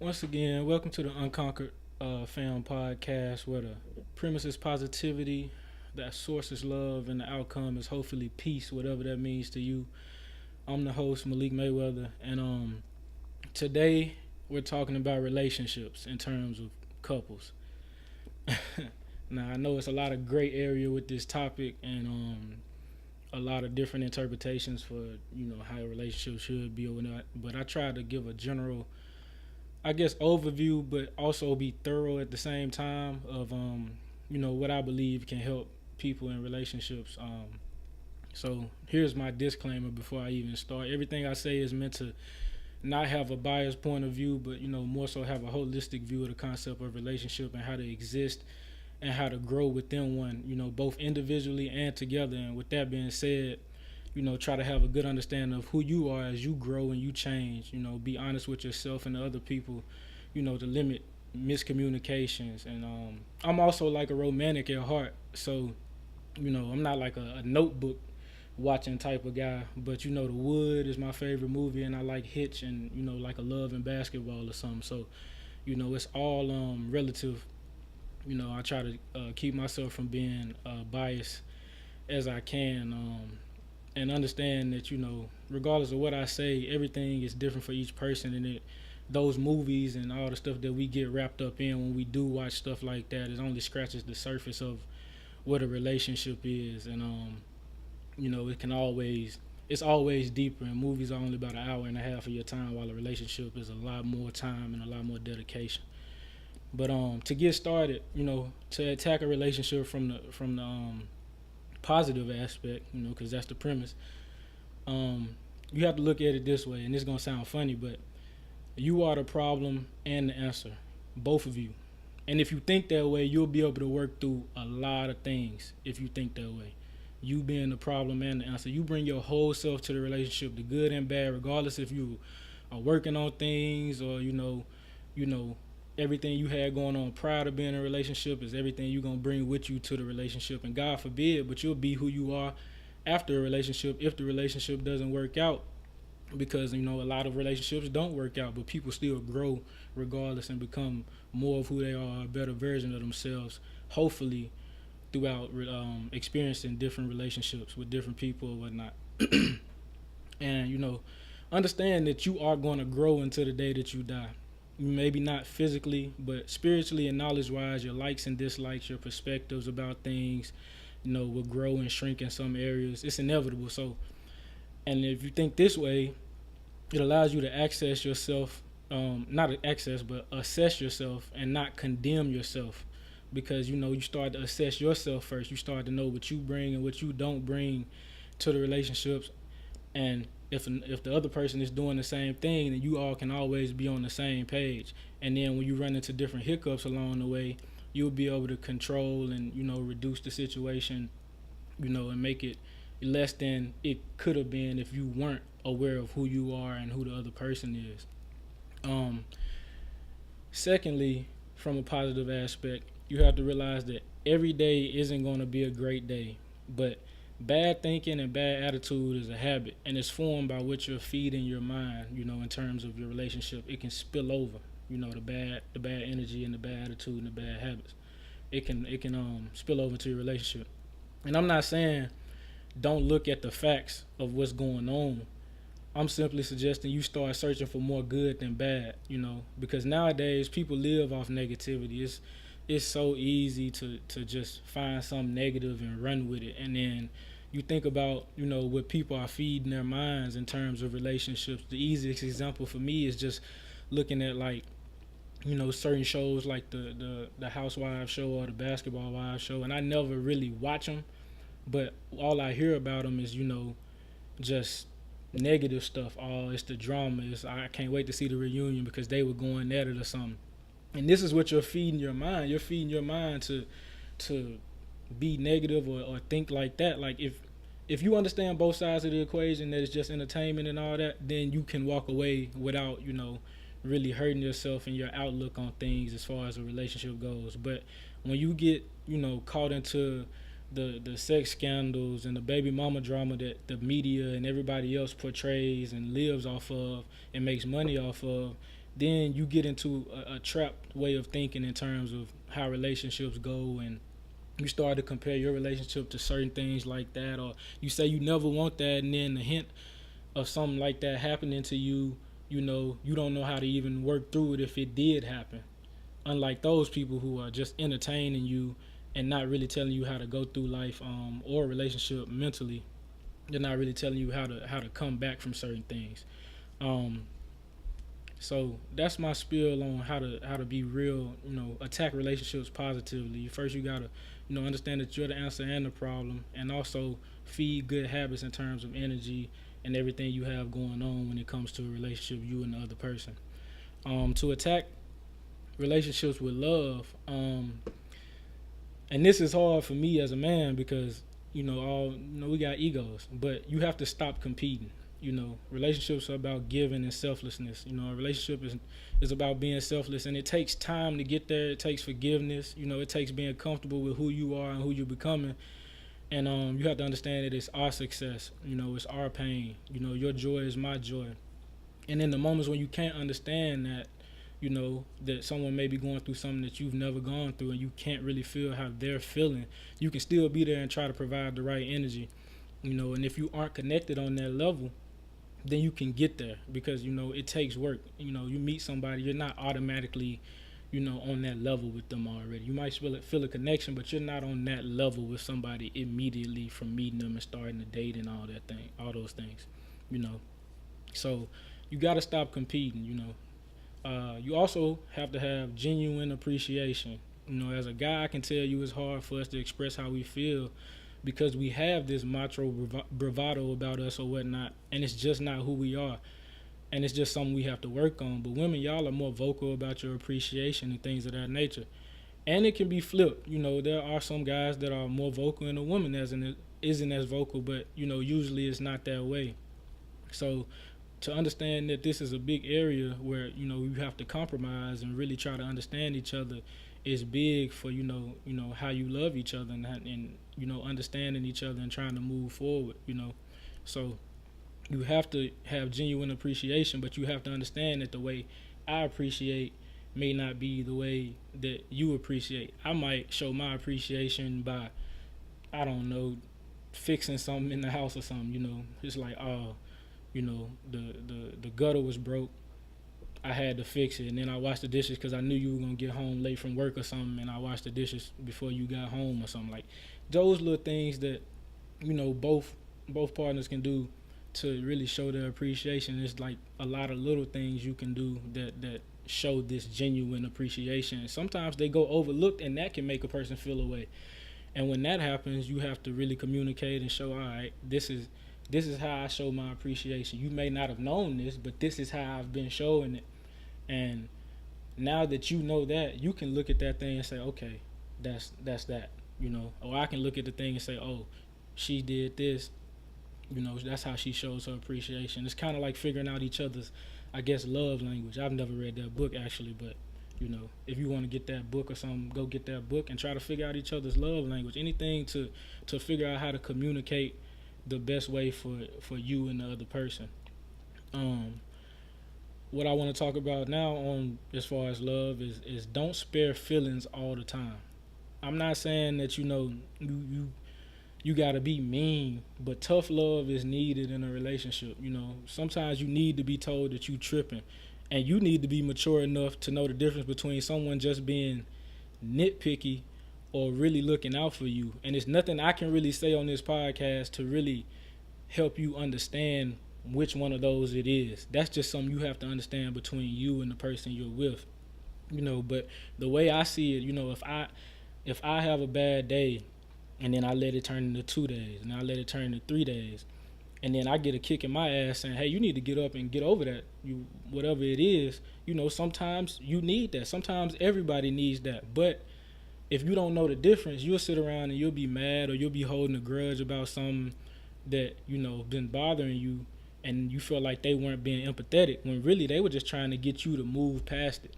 Once again, welcome to the Unconquered Fam podcast, where the premise is positivity, that source is love, and the outcome is hopefully peace, whatever that means to you. I'm the host, Malik Mayweather, and today we're talking about relationships in terms of couples. Now, I know it's a lot of gray area with this topic, and a lot of different interpretations for how a relationship should be or not. But I try to give a general, I guess, overview, but also be thorough at the same time of what I believe can help people in relationships. So here's my disclaimer before I even start. Everything I say is meant to not have a biased point of view, but more so have a holistic view of the concept of relationship and how to exist and how to grow within one. Both individually and together. And with that being said, try to have a good understanding of who you are as you grow and you change. Be honest with yourself and the other people. To limit miscommunications. And I'm also like a romantic at heart, so I'm not like a notebook watching type of guy. But The Wood is my favorite movie, and I like Hitch, and like a Love and Basketball or something. So it's all relative. I try to keep myself from being biased as I can. And understand that regardless of what I say, everything is different for each person, and those movies and all the stuff that we get wrapped up in when we do watch stuff like that, it only scratches the surface of what a relationship is. And it can always it's always deeper, and movies are only about an hour and a half of your time, while a relationship is a lot more time and a lot more dedication. But to get started, to attack a relationship from the positive aspect, because that's the premise. Um, you have to look at it this way, and this is gonna sound funny, but you are the problem and the answer, both of you. And if you think that way, you'll be able to work through a lot of things. If you think that way, you being the problem and the answer, you bring your whole self to the relationship, the good and bad, regardless if you are working on things or you know everything you had going on prior to being in a relationship is everything you're gonna bring with you to the relationship. And God forbid, but you'll be who you are after a relationship if the relationship doesn't work out, because a lot of relationships don't work out, but people still grow regardless and become more of who they are, a better version of themselves, hopefully throughout experiencing different relationships with different people or whatnot. And understand that you are going to grow until the day that you die. Maybe not physically, but spiritually and knowledge wise, your likes and dislikes, your perspectives about things, will grow and shrink in some areas. It's inevitable. So, and if you think this way, it allows you to access yourself, not access, but assess yourself and not condemn yourself, because you start to assess yourself first. You start to know what you bring and what you don't bring to the relationships. And if the other person is doing the same thing, then you all can always be on the same page. And then when you run into different hiccups along the way, you'll be able to control and reduce the situation, and make it less than it could have been if you weren't aware of who you are and who the other person is. Um, Secondly, from a positive aspect, you have to realize that every day isn't going to be a great day, but bad thinking and bad attitude is a habit, and it's formed by what you're feeding your mind. In terms of your relationship, it can spill over. The bad energy and the bad attitude and the bad habits. It can spill over to your relationship. And I'm not saying don't look at the facts of what's going on. I'm simply suggesting you start searching for more good than bad, because nowadays people live off negativity. It's so easy to just find something negative and run with it. And then you think about, what people are feeding their minds in terms of relationships. The easiest example for me is just looking at, like, certain shows like the Housewives show or the Basketball Wives show, and I never really watch them, but all I hear about them is just negative stuff. Oh, it's the drama. I can't wait to see the reunion because they were going at it or something. And this is what you're feeding your mind. You're feeding your mind to be negative or think like that. Like, if you understand both sides of the equation, that it's just entertainment and all that, then you can walk away without really hurting yourself and your outlook on things as far as a relationship goes. But when you get caught into the sex scandals and the baby mama drama that the media and everybody else portrays and lives off of and makes money off of, then you get into a trapped way of thinking in terms of how relationships go, and you start to compare your relationship to certain things like that, or you say you never want that, and then the hint of something like that happening to you, you don't know how to even work through it if it did happen. Unlike those people who are just entertaining you and not really telling you how to go through life, or a relationship mentally. They're not really telling you how to come back from certain things. Um, so that's my spiel on how to be real. Attack relationships positively. First, you gotta understand that you're the answer and the problem, and also feed good habits in terms of energy and everything you have going on when it comes to a relationship, you and the other person. To attack relationships with love, and this is hard for me as a man because we got egos, but you have to stop competing. Relationships are about giving and selflessness. A relationship is about being selfless, and it takes time to get there. It takes forgiveness. It takes being comfortable with who you are and who you're becoming. And you have to understand that it's our success. It's our pain. Your joy is my joy. And in the moments when you can't understand that, that someone may be going through something that you've never gone through, and you can't really feel how they're feeling, you can still be there and try to provide the right energy. And if you aren't connected on that level, then you can get there, because it takes work. You meet somebody, you're not automatically on that level with them already. You might feel a connection, but you're not on that level with somebody immediately from meeting them and starting to date and all those things. So you got to stop competing. You also have to have genuine appreciation. As a guy, I can tell you it's hard for us to express how we feel because we have this macho bravado about us or whatnot, and it's just not who we are. And it's just something we have to work on. But women, y'all are more vocal about your appreciation and things of that nature. And it can be flipped. There are some guys that are more vocal, and a woman isn't as vocal, but, usually it's not that way. So to understand that this is a big area where you have to compromise and really try to understand each other is big for how you love each other, and understanding each other and trying to move forward. So you have to have genuine appreciation, but you have to understand that the way I appreciate may not be the way that you appreciate. I might show my appreciation by, I don't know, fixing something in the house or something. It's like, the gutter was broke, I had to fix it, and then I washed the dishes because I knew you were gonna get home late from work or something, and I washed the dishes before you got home or something. Like those little things that both partners can do to really show their appreciation. It's like a lot of little things you can do that show this genuine appreciation. Sometimes they go overlooked, and that can make a person feel away. And when that happens, you have to really communicate and show, all right, this is how I show my appreciation. You may not have known this, but this is how I've been showing it. And now that you know that, you can look at that thing and say, okay, that's that. Or I can look at the thing and say, oh, she did this. That's how she shows her appreciation. It's kind of like figuring out each other's, I guess, love language. I've never read that book actually, but if you want to get that book or something, go get that book and try to figure out each other's love language. Anything to figure out how to communicate the best way for you and the other person. What I want to talk about now on as far as love is don't spare feelings all the time. I'm not saying that you gotta be mean, but tough love is needed in a relationship. Sometimes you need to be told that you tripping, and you need to be mature enough to know the difference between someone just being nitpicky or really looking out for you. And it's nothing I can really say on this podcast to really help you understand which one of those it is. That's just something you have to understand between you and the person you're with. But the way I see it, if I have a bad day and then I let it turn into 2 days and I let it turn into 3 days, and then I get a kick in my ass saying, hey, you need to get up and get over that, whatever it is. Sometimes you need that. Sometimes everybody needs that. But if you don't know the difference, you'll sit around and you'll be mad, or you'll be holding a grudge about something that been bothering you, and you feel like they weren't being empathetic when really they were just trying to get you to move past it.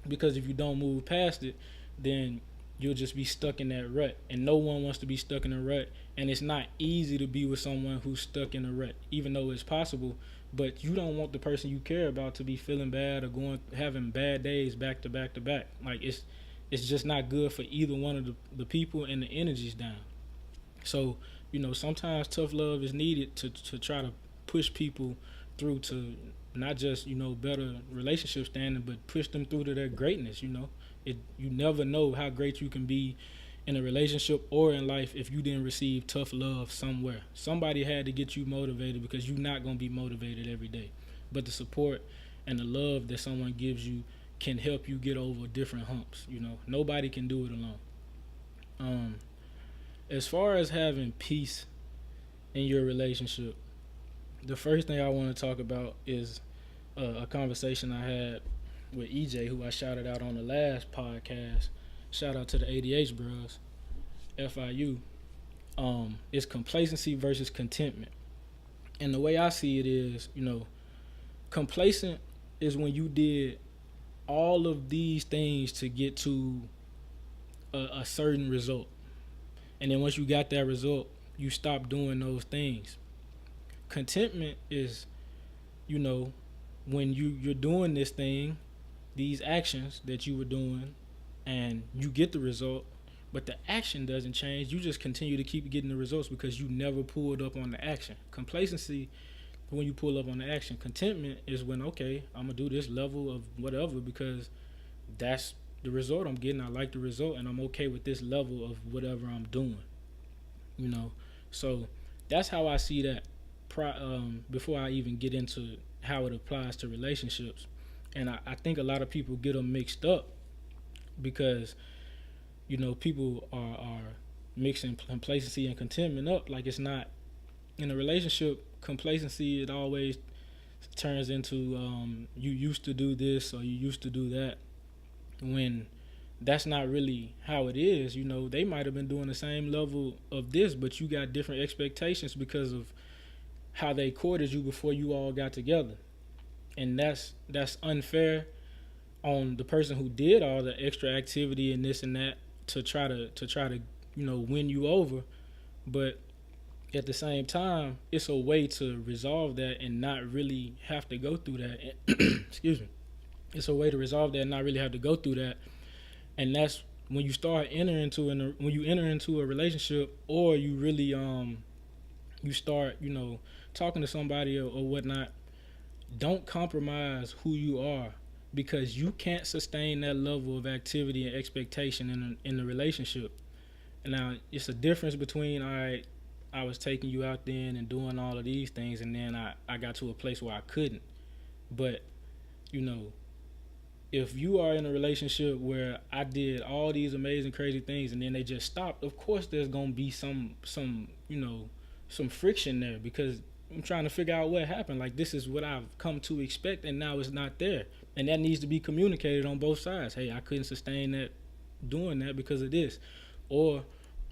Because if you don't move past it, then you'll just be stuck in that rut, and no one wants to be stuck in a rut. And it's not easy to be with someone who's stuck in a rut. Even though it's possible, but you don't want the person you care about to be feeling bad or having bad days back to back to back. Like it's just not good for either one of the people, and the energy's down. So, sometimes tough love is needed to try to push people through to not just, better relationship standing, but push them through to their greatness. You never know how great you can be in a relationship or in life if you didn't receive tough love somewhere. Somebody had to get you motivated, because you're not going to be motivated every day. But the support and the love that someone gives you can help you get over different humps. Nobody can do it alone. As far as having peace in your relationship, the first thing I want to talk about is a conversation I had with EJ, who I shouted out on the last podcast. Shout out to the ADH bros, FIU. It's complacency versus contentment. And the way I see it is, complacent is when you did all of these things to get to a certain result. And then once you got that result, you stop doing those things. Contentment is, when you're doing this thing, these actions that you were doing, and you get the result, but the action doesn't change. You just continue to keep getting the results because you never pulled up on the action. Complacency, when you pull up on the action. Contentment is when, okay, I'm going to do this level of whatever because that's the result I'm getting. I like the result, and I'm okay with this level of whatever I'm doing. So that's how I see that before I even get into how it applies to relationships. And I think a lot of people get them mixed up because, people are mixing complacency and contentment up. Like, it's not, in a relationship, complacency, it always turns into you used to do this or you used to do that, when that's not really how it is. They might have been doing the same level of this, but you got different expectations because of how they courted you before you all got together. And that's unfair on the person who did all the extra activity and this and that to try to win you over. But at the same time, it's a way to resolve that and not really have to go through that. Excuse me. It's a way to resolve that and not really have to go through that. And that's when you start when you enter into a relationship, or you really you start talking to somebody or whatnot. Don't compromise who you are, because you can't sustain that level of activity and expectation in the relationship. And now it's a difference between, I was taking you out then and doing all of these things, and then I got to a place where I couldn't. But if you are in a relationship where I did all these amazing, crazy things and then they just stopped, of course there's gonna be some friction there, because I'm trying to figure out what happened. Like, this is what I've come to expect, and now it's not there. And that needs to be communicated on both sides. Hey, I couldn't sustain that doing that because of this. Or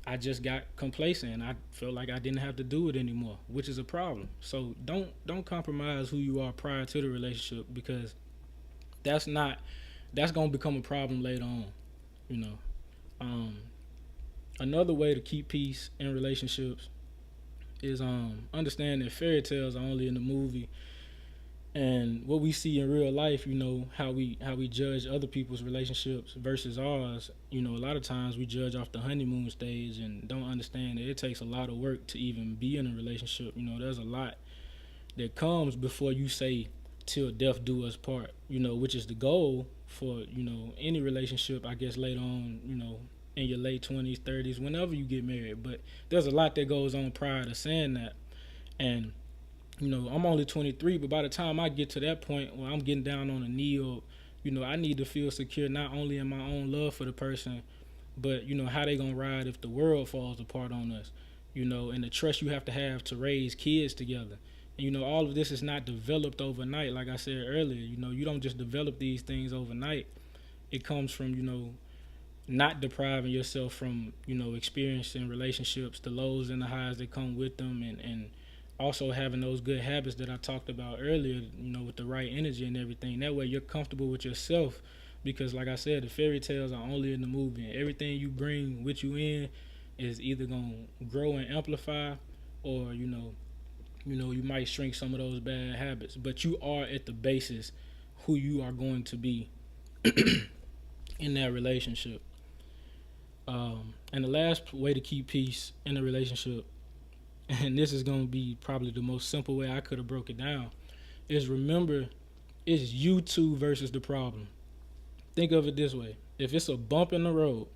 I just got complacent and I felt like I didn't have to do it anymore, which is a problem. So don't compromise who you are prior to the relationship, because that's going to become a problem later on. Another way to keep peace in relationships is understand that fairy tales are only in the movie, and what we see in real life, how we judge other people's relationships versus ours. A lot of times we judge off the honeymoon stage and don't understand that it takes a lot of work to even be in a relationship. There's a lot that comes before you say till death do us part, which is the goal for any relationship, I guess, later on, in your late 20s, 30s, whenever you get married. But there's a lot that goes on prior to saying that. And I'm only 23, but by the time I get to that point where I'm getting down on a knee, or I need to feel secure not only in my own love for the person, but how they gonna ride if the world falls apart on us, and the trust you have to raise kids together. And all of this is not developed overnight. Like I said earlier, you don't just develop these things overnight. It comes from not depriving yourself from experiencing relationships, the lows and the highs that come with them, and also having those good habits that I talked about earlier, with the right energy and everything. That way you're comfortable with yourself, because like I said, the fairy tales are only in the movie, and everything you bring with you in is either going to grow and amplify, or You might shrink some of those bad habits, but you are at the basis who you are going to be in that relationship. And the last way to keep peace in a relationship, and this is going to be probably the most simple way I could have broke it down, is remember it's you two versus the problem. Think of it this way: if it's a bump in the road,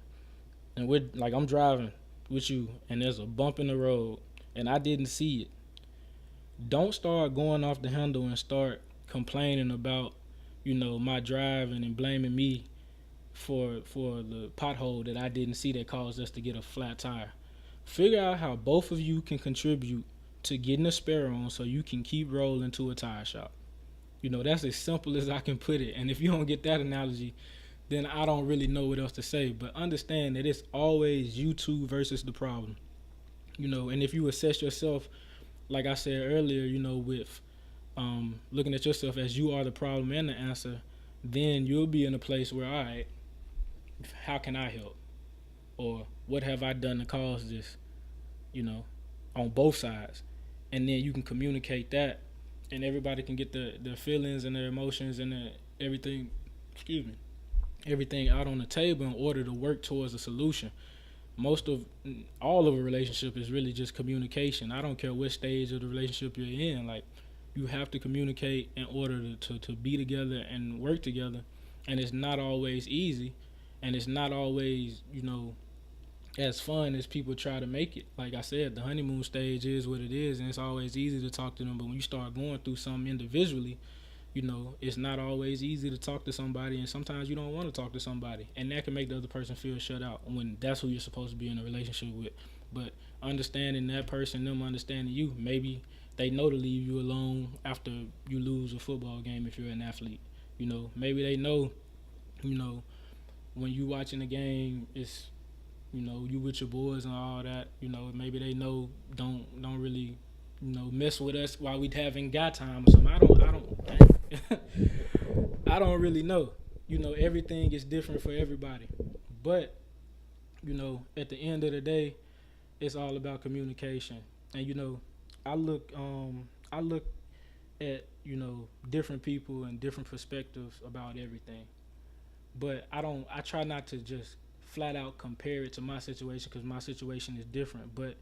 and we're like I'm driving with you, and there's a bump in the road, and I didn't see it, don't start going off the handle and start complaining about my driving and blaming me for the pothole that I didn't see that caused us to get a flat tire. Figure out how both of you can contribute to getting a spare on so you can keep rolling to a tire shop. That's as simple as I can put it. And if you don't get that analogy, then I don't really know what else to say. But understand that it's always you two versus the problem. And if you assess yourself, like I said earlier, with looking at yourself as you are the problem and the answer, then you'll be in a place where, all right, how can I help? Or what have I done to cause this, on both sides? And then you can communicate that, and everybody can get their feelings and their emotions and everything, everything out on the table in order to work towards a solution. All of a relationship is really just communication. I don't care what stage of the relationship you're in. Like, you have to communicate in order to be together and work together. And it's not always easy, and it's not always, as fun as people try to make it. Like I said, the honeymoon stage is what it is, and it's always easy to talk to them. But when you start going through something individually, it's not always easy to talk to somebody, and sometimes you don't want to talk to somebody, and that can make the other person feel shut out when that's who you're supposed to be in a relationship with. But understanding that person, them understanding you, maybe they know to leave you alone after you lose a football game if you're an athlete. Maybe they know, when you watching the game, it's, you with your boys and all that. Maybe they know don't really, mess with us while we haven't got time or something. I don't really know. Everything is different for everybody. But, at the end of the day, it's all about communication. And I look at, different people and different perspectives about everything. But I try not to just flat out compare it to my situation, because my situation is different. But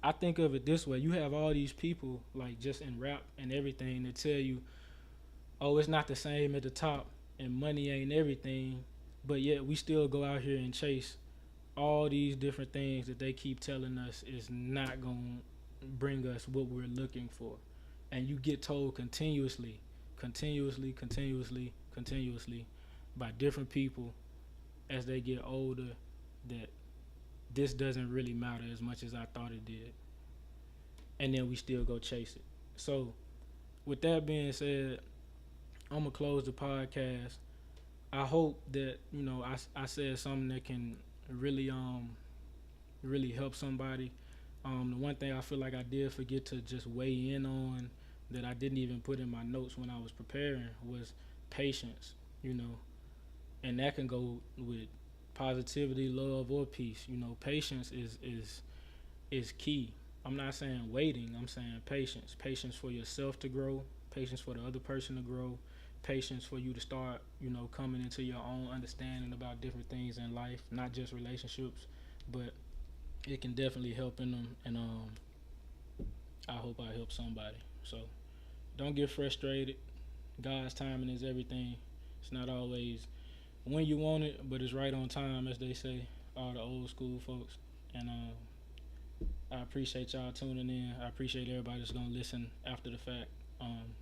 I think of it this way: you have all these people, like, just in rap and everything, that tell you, oh, it's not the same at the top and money ain't everything, but yet we still go out here and chase all these different things that they keep telling us is not going to bring us what we're looking for. And you get told continuously by different people as they get older that this doesn't really matter as much as I thought it did. And then we still go chase it. So, with that being said, I'm going to close the podcast. I hope that, I said something that can really really help somebody. The one thing I feel like I did forget to just weigh in on, that I didn't even put in my notes when I was preparing, was patience, and that can go with positivity, love, or peace. Patience is key. I'm not saying waiting, I'm saying patience. Patience for yourself to grow, patience for the other person to grow, patience for you to start, coming into your own understanding about different things in life, not just relationships, but it can definitely help in them. And I hope I help somebody. So don't get frustrated. God's timing is everything. It's not always when you want it, but it's right on time, as they say, all the old school folks. And I appreciate y'all tuning in. I appreciate everybody that's gonna listen after the fact.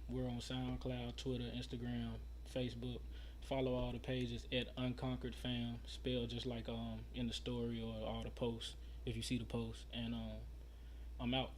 We're on SoundCloud, Twitter, Instagram, Facebook. Follow all the pages at Unconquered Fam, spelled just like in the story or all the posts if you see the posts. And I'm out.